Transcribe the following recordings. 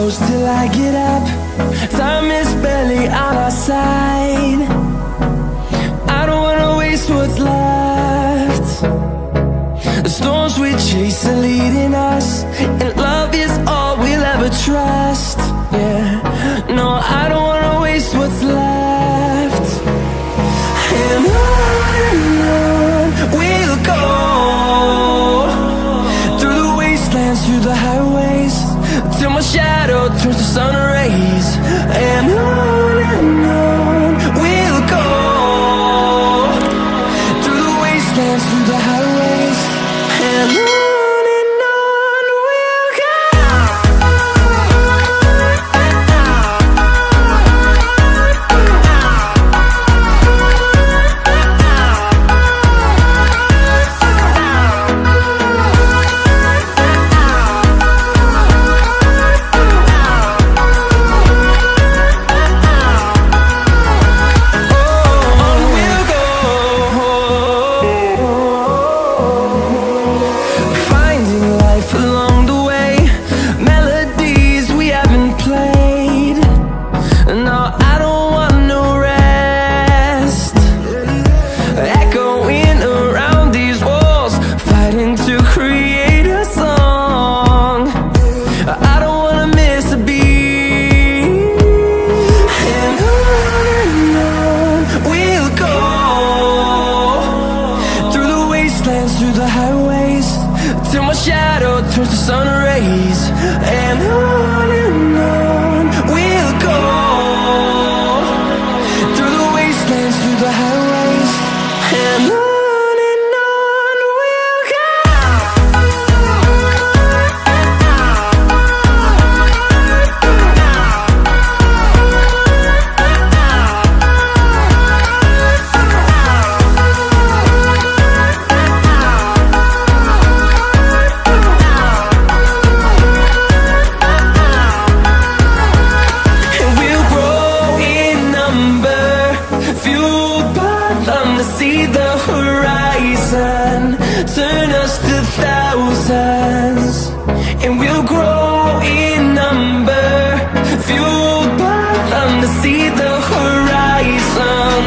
close till I get up. Time is barely on our side. I don't wanna waste what's left. The storms we chase are leading us, and love is all we'll ever trust. Yeah, no, I don't wanna waste what's left. And on we'll go, through the wastelands, through the highways, till my shadow turns to sun rays. And on we'll go, through the wastelands, through the highways, and on we'll go. Through the highways, till my shadow turns to sun rays. And on we'll go, through the wastelands, through the highways, and on we'll go. See the horizon, turn us to thousands, and we'll grow in number, fueled by them to see the horizon,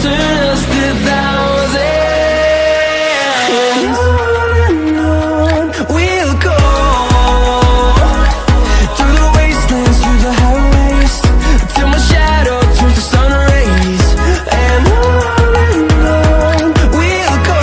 turn us to thousands. And on we'll go, through the wastelands, through the highways, till my shadow turns to sun rays. And on we'll go,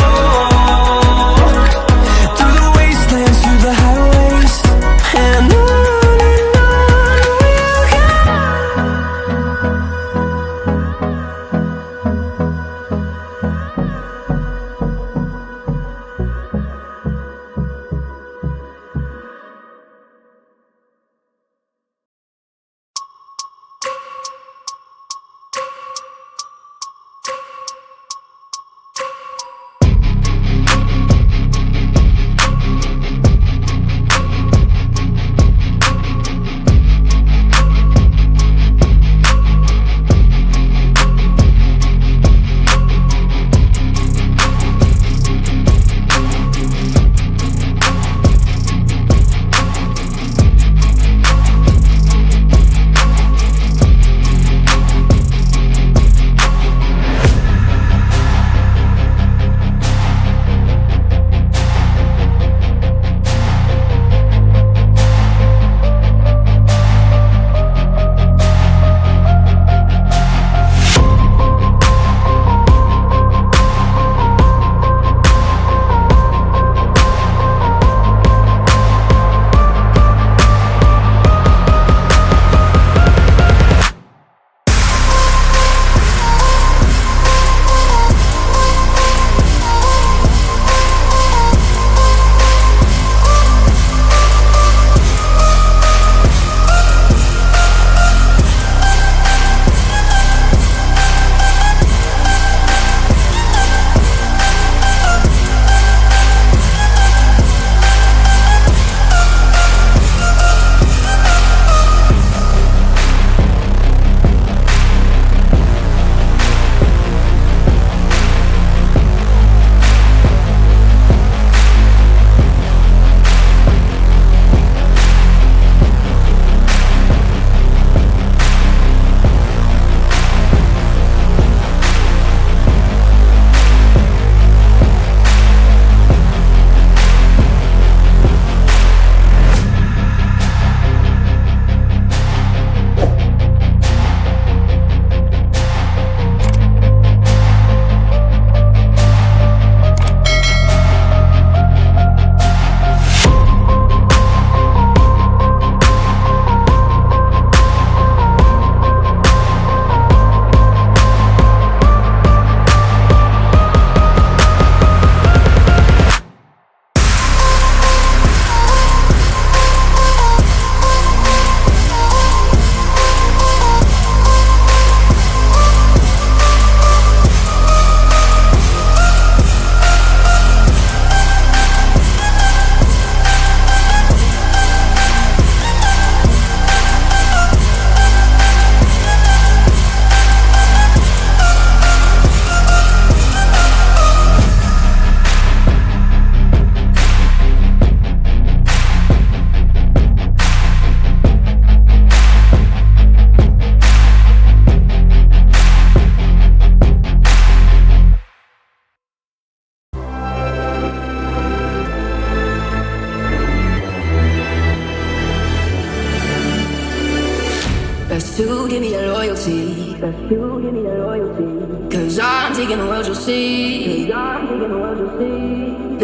I'm taking the world, you'll see. They'll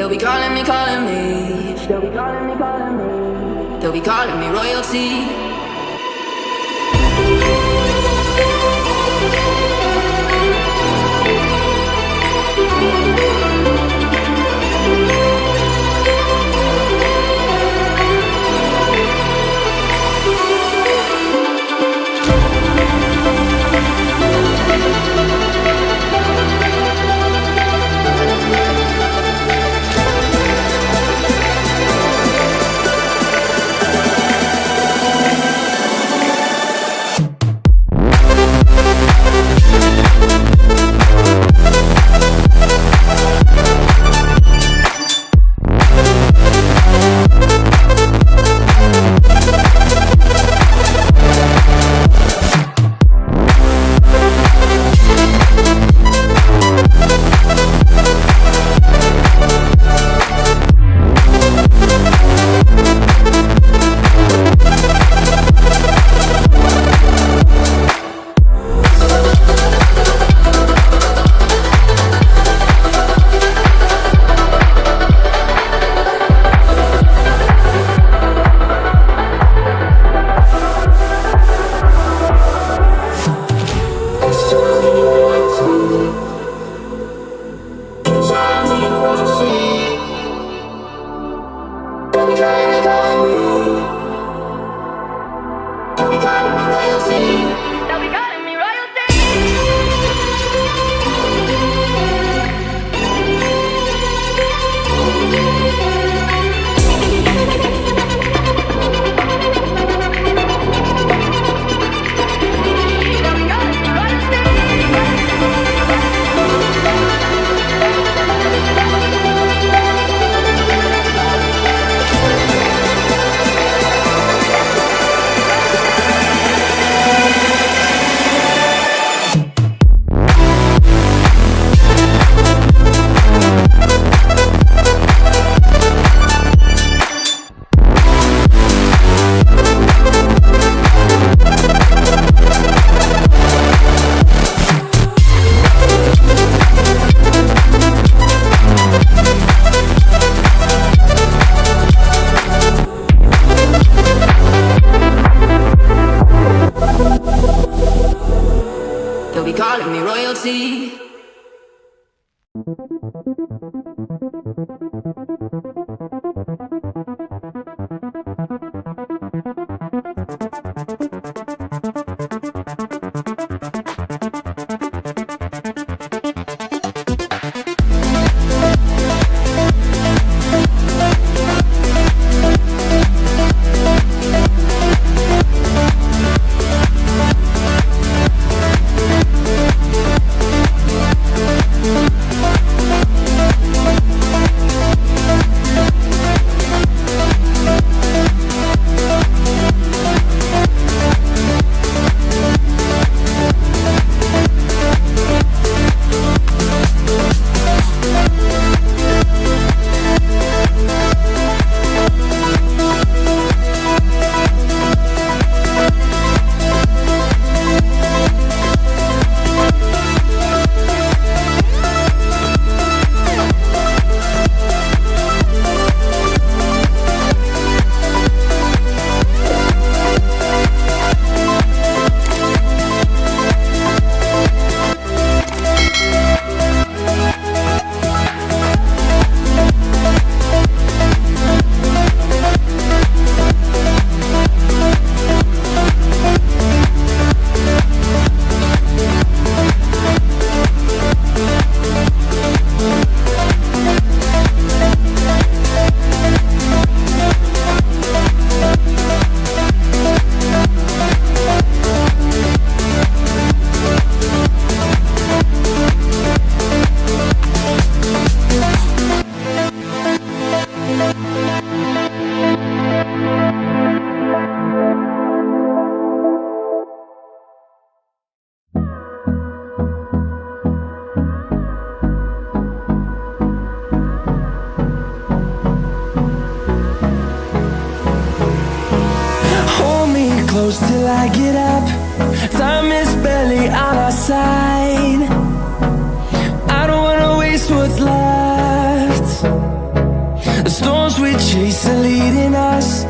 be calling me, calling me. They'll be calling me, calling me. They'll be calling me royalty. till I get up. Time is barely on our side. chase are leading us